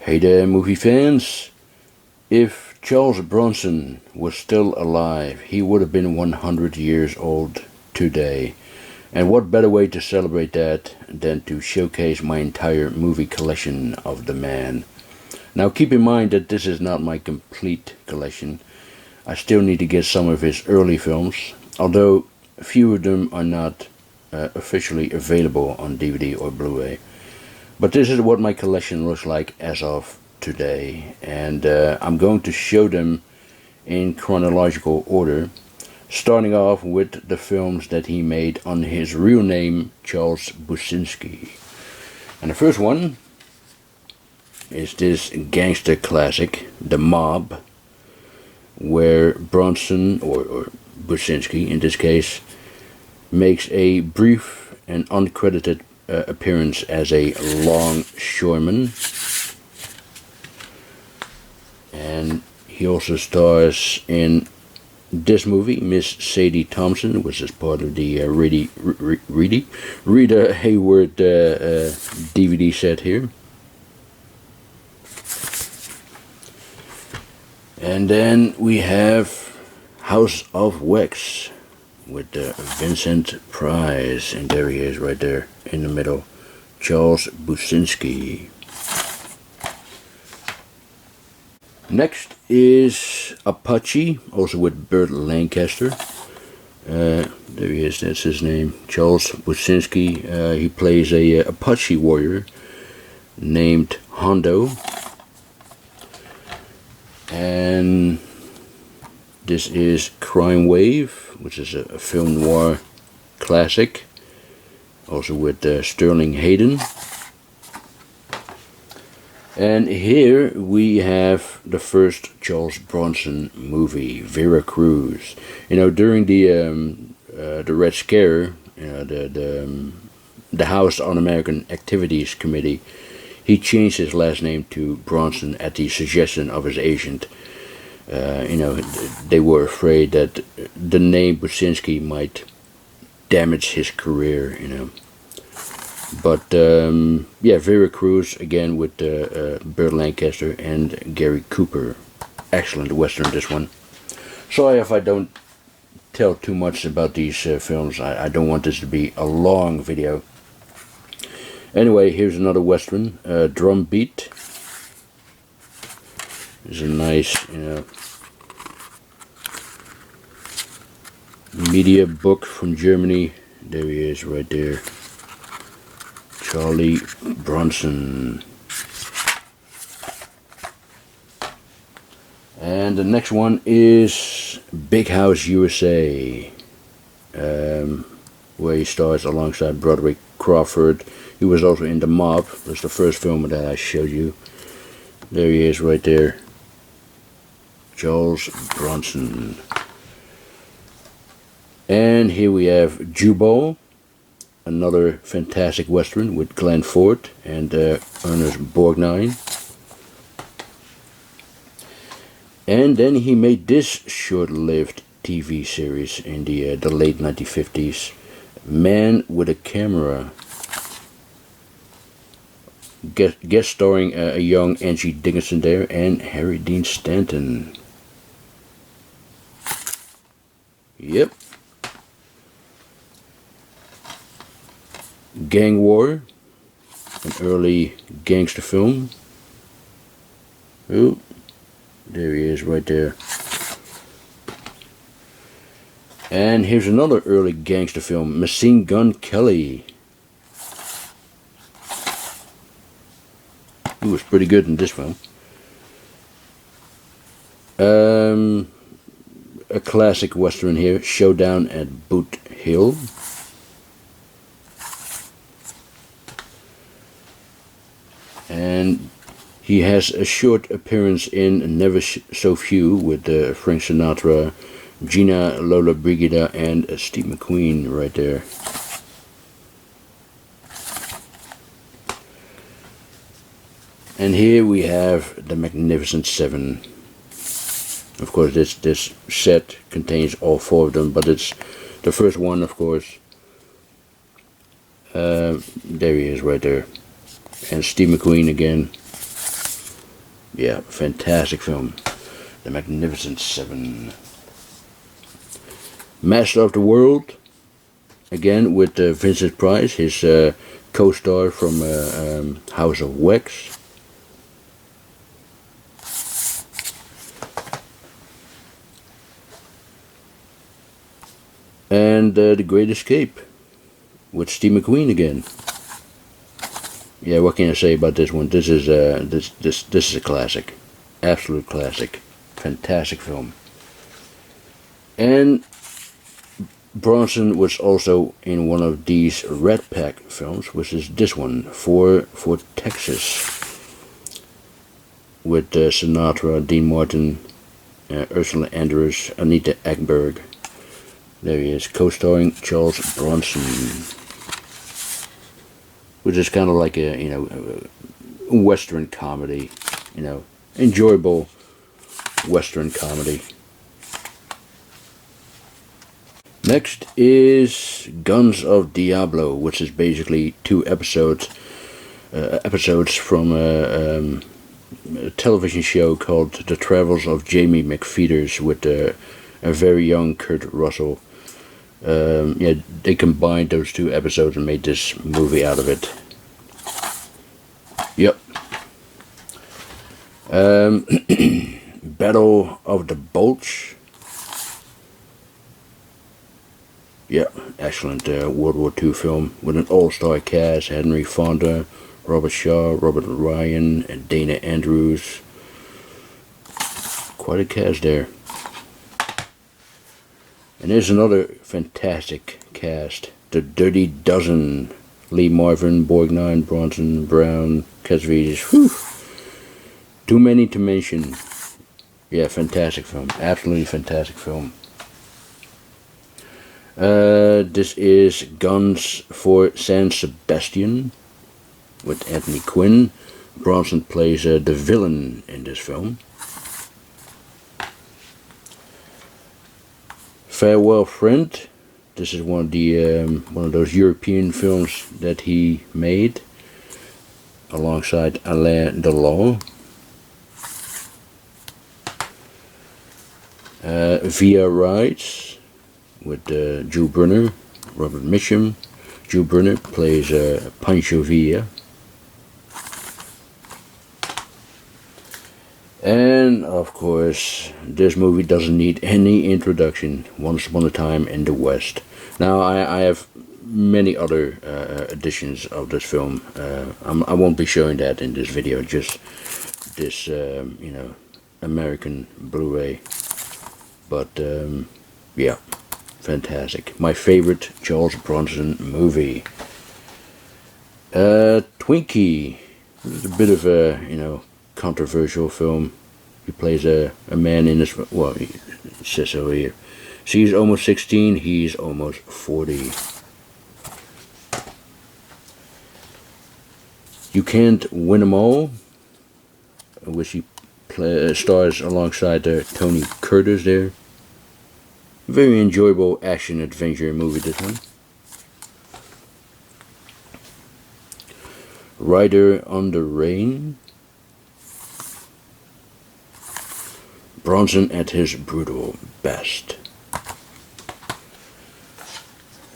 Hey there, movie fans. If Charles Bronson was still alive, he would have been 100 years old today. And what better way to celebrate that than to showcase my entire movie collection of the man. Now keep in mind that this is not my complete collection. I still need to get some of his early films, although a few of them are not officially available on DVD or Blu-ray. But this is what my collection looks like as of today, and I'm going to show them in chronological order, starting off with the films that he made on his real name, Charles Bucinski. And the first one is this gangster classic, The Mob, where Bronson, or Bucinski in this case, makes a brief and uncredited appearance as a longshoreman. And he also stars in this movie, Miss Sadie Thompson, which is part of the Rita Hayworth DVD set here. And then we have House of Wax with Vincent Price, and there he is right there in the middle, Charles Bucinski. Next is Apache, also with Burt Lancaster. There he is, that's his name, Charles Bucinski. He plays a Apache warrior named Hondo. And this is Crime Wave, which is a film noir classic, also with Sterling Hayden. And here we have the first Charles Bronson movie, Veracruz. You know, during the Red Scare, the House Un-American Activities Committee, he changed his last name to Bronson at the suggestion of his agent. You know, they were afraid that the name Bucinski might damage his career, you know. But yeah, Veracruz again with Burt Lancaster and Gary Cooper. Excellent western, this one. Sorry if I don't tell too much about these films. I don't want this to be a long video. Anyway, here's another western, Drum Beat. It's a nice, you know, media book from Germany. There he is right there, Charlie Bronson. And the next one is Big House USA, where he stars alongside Broderick Crawford. He was also in The Mob. That's the first film that I showed you. There he is right there, Charles Bronson. And here we have Jubal, another fantastic western with Glenn Ford and Ernest Borgnine. And then he made this short-lived TV series in the late 1950s, Man with a Camera, guest starring a young Angie Dickinson there and Harry Dean Stanton. Yep. Gang War, an early gangster film. Oh, there he is right there. And here's another early gangster film, Machine Gun Kelly. He was pretty good in this film. A classic western here, Showdown at Boot Hill. And he has a short appearance in Never So Few with Frank Sinatra, Gina Lollobrigida, and Steve McQueen right there. And here we have The Magnificent Seven. Of course, this set contains all four of them, but it's the first one, of course. There he is right there. And Steve McQueen again. Yeah, fantastic film. The Magnificent Seven. Master of the World. Again with Vincent Price, his co-star from House of Wax. And The Great Escape with Steve McQueen again. Yeah, what can I say about this one? This is this is a classic, absolute classic, fantastic film. And Bronson was also in one of these Red Pack films, which is this one, for Texas, with Sinatra, Dean Martin, Ursula Andress, Anita Ekberg. There he is, co-starring Charles Bronson, which is kind of like a Western comedy, enjoyable Western comedy. Next is Guns of Diablo, which is basically 2 episodes from a television show called The Travels of Jamie McFeeters with a very young Kurt Russell. Yeah, they combined those 2 episodes and made this movie out of it. Yep. Battle of the Bulge. Yeah, excellent World War II film with an all-star cast: Henry Fonda, Robert Shaw, Robert Ryan, and Dana Andrews. Quite a cast there. And there's another fantastic cast: The Dirty Dozen. Lee Marvin, Borgnine, Bronson, Brown, Cassavetes. Whew. Too many to mention. Yeah, fantastic film. Absolutely fantastic film. This is Guns for San Sebastian with Anthony Quinn. Bronson plays the villain in this film. Farewell Friend. This is one of those European films that he made alongside Alain Delon. Via Rides with Jules Brunner, Robert Mitchum. Jules Brunner plays Pancho Villa. And of course, this movie doesn't need any introduction. Once Upon a Time in the West. Now, I have many other editions of this film. I won't be showing that in this video. Just this, American Blu-ray. But yeah, fantastic. My favorite Charles Bronson movie. Twinkie. It's a bit of a controversial film. He plays a man in this. Well, it says so here. She's almost 16. He's almost 40. You Can't Win 'Em All, which he stars alongside Tony Curtis there. Very enjoyable action adventure movie, this one. Rider on the Rain. Bronson at his brutal best.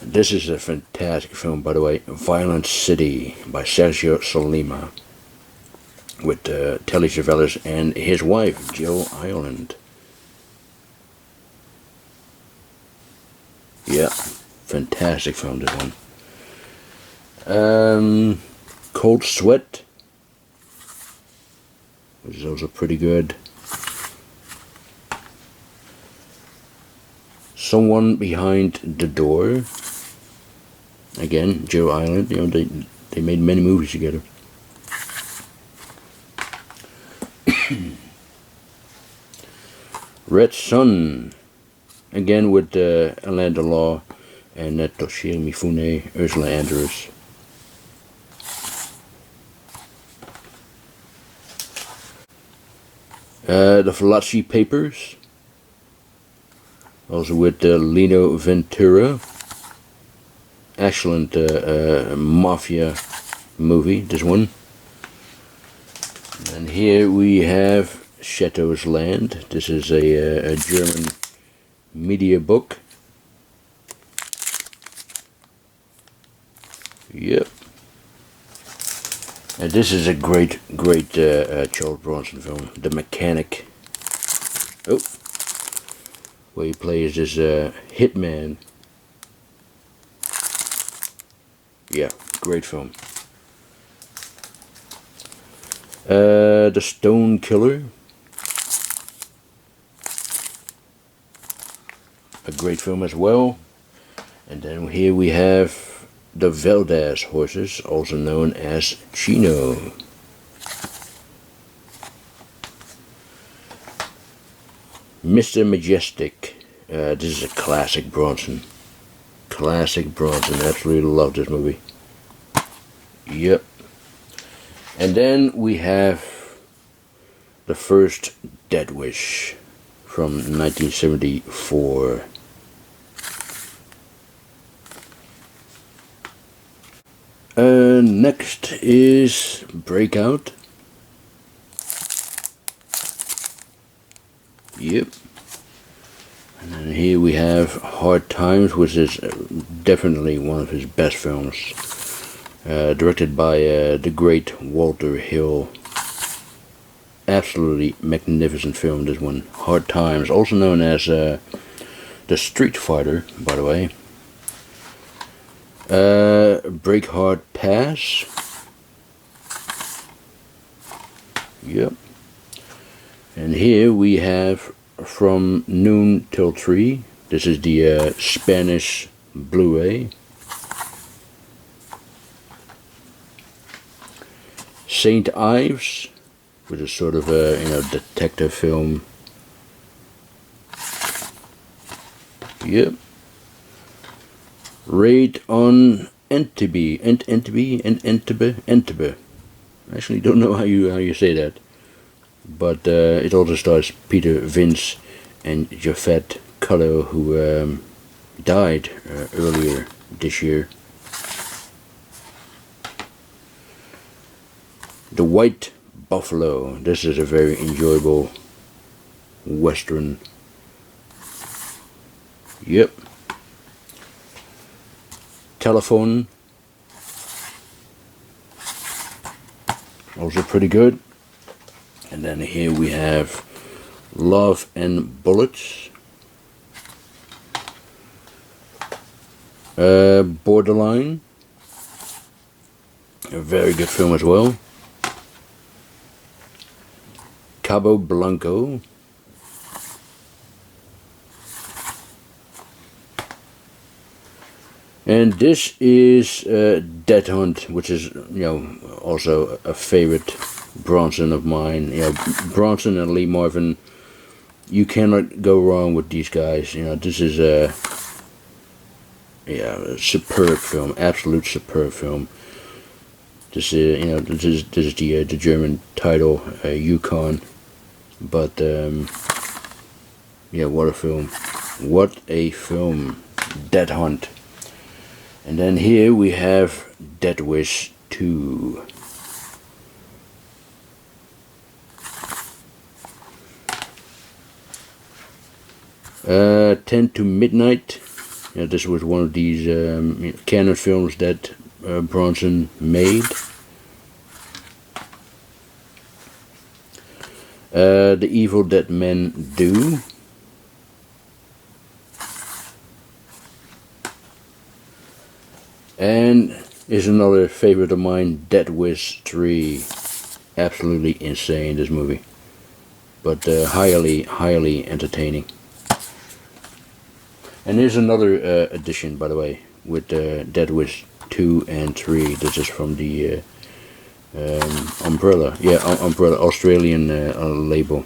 This is a fantastic film, by the way. Violent City by Sergio Solima with Telly Savalas and his wife, Jill Ireland. Yeah, fantastic film, this one. Cold Sweat, which is also pretty good. Someone Behind the Door. Again, Joe Island. They made many movies together. Red Sun. Again with Alain Delon and Toshiro Mifune, Ursula Andress. The Fallaci Papers. Also with Lino Ventura. Excellent mafia movie, this one. And here we have Chateau's Land. This is a German media book. Yep. And this is a great Charles Bronson film, The Mechanic. Oh, where he plays this hitman. Yeah, great film. The Stone Killer. A great film as well. And then here we have the Valdez horses, also known as Chino. Mr. Majestic. This is a classic Bronson. Classic Bronson. Absolutely love this movie. Yep. And then we have the first Dead Wish from 1974. Next is Breakout. Yep. And then here we have Hard Times, which is definitely one of his best films. Directed by the great Walter Hill. Absolutely magnificent film, this one. Hard Times, also known as The Street Fighter, by the way. Breakheart Pass. Yep. And here we have From Noon Till 3. This is the Spanish Blu-ray. St. Ives, which is sort of a detective film. Yep. Raid on Entebbe. Entebbe. I actually don't know how you say that. But it also stars Peter Vince and Japhet Kalo, who died earlier this year. The White Buffalo. This is a very enjoyable Western. Yep. Telephone. Also pretty good. And then here we have Love and Bullets. Borderline. A very good film as well. Cabo Blanco. And this is Dead Hunt, which is, also a favorite Bronson of mine. Bronson and Lee Marvin, you cannot go wrong with these guys. This is a superb film, absolute superb film. This is, this is the German title, Yukon. But what a film! What a film! Dead Hunt. And then here we have Dead Wish 2. Uh, 10 to Midnight. This was one of these canon films that Bronson made. The Evil That Men Do. And is another favorite of mine, Dead Wish 3. Absolutely insane, this movie. But highly entertaining. And here's another edition, by the way, with Dead Wish 2 and 3. This is from the Umbrella. Yeah, Umbrella, Australian label.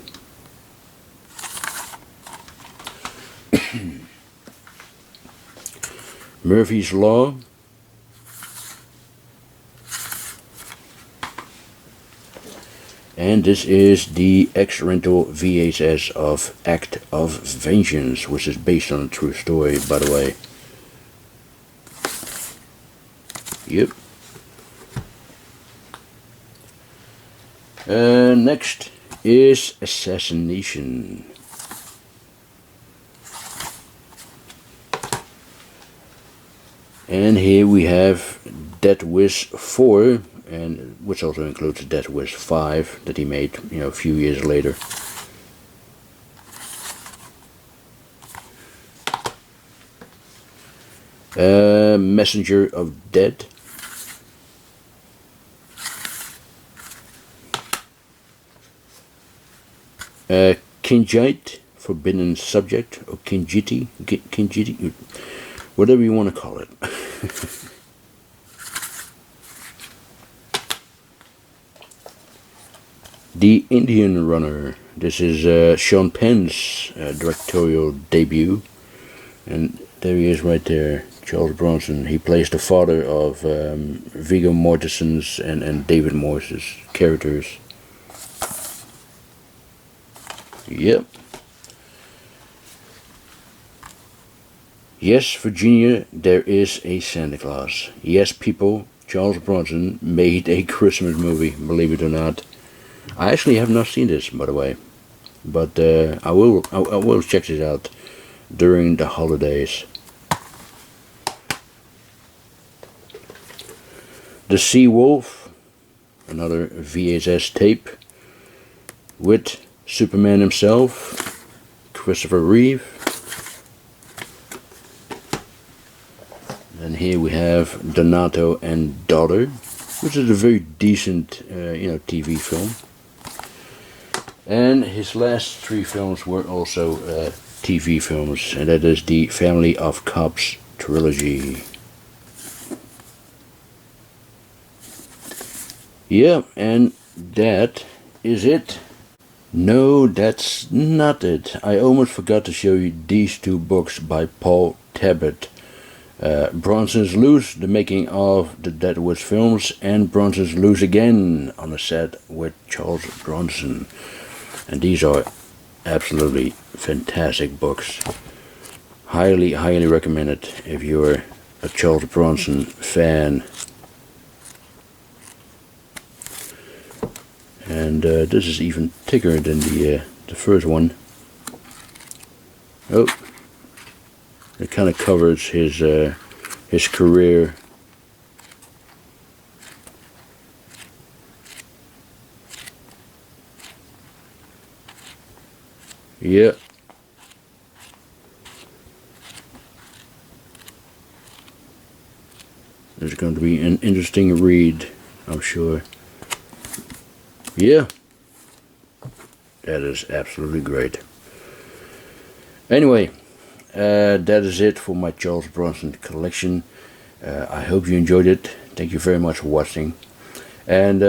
Murphy's Law. And this is the X-Rental VHS of Act of Vengeance, which is based on a true story, by the way. Yep. Next is Assassination. And here we have Death Wish 4, and which also includes Death Wish 5 that he made, a few years later. Messenger of Death. Kinjite, Forbidden Subject, or Kinjiti, whatever you want to call it. The Indian Runner. This is Sean Penn's directorial debut, and there he is right there, Charles Bronson. He plays the father of Viggo Mortensen's and David Morse's characters. Yep. Yes, Virginia, there is a Santa Claus. Yes, people, Charles Bronson made a Christmas movie, believe it or not. I actually have not seen this, by the way, but I will check this out during the holidays. The Sea Wolf, another VHS tape with Superman himself, Christopher Reeve. And here we have Donato and Daughter, which is a very decent, TV film. And his last 3 films were also TV films, and that is the Family of Cops trilogy. Yeah, and that is it. No, that's not it. I almost forgot to show you these 2 books by Paul Tabbitt. Bronson's Loose, the making of the Death Wish films, and Bronson's Loose again on a set with Charles Bronson. And these are absolutely fantastic books. Highly, highly recommended if you're a Charles Bronson fan. And this is even thicker than the first one. Oh, it kind of covers his career. Yeah. It's going to be an interesting read, I'm sure. Yeah, that is absolutely great. Anyway, that is it for my Charles Bronson collection. I hope you enjoyed it. Thank you very much for watching. And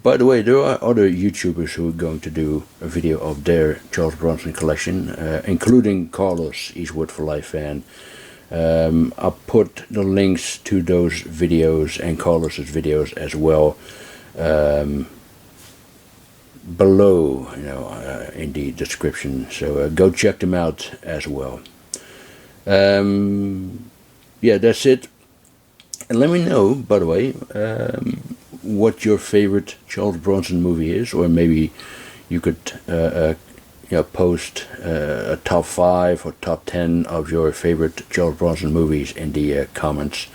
by the way, there are other YouTubers who are going to do a video of their Charles Bronson collection, including Carlos, Eastwood for Life fan. I'll put the links to those videos and Carlos's videos as well below, in the description. So go check them out as well. Yeah, that's it. And let me know, by the way, what your favorite Charles Bronson movie is, or maybe you could post a top 5 or top 10 of your favorite Charles Bronson movies in the comments.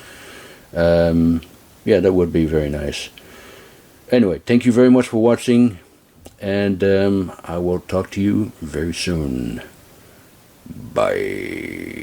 Yeah, that would be very nice. Anyway, thank you very much for watching, and I will talk to you very soon. Bye.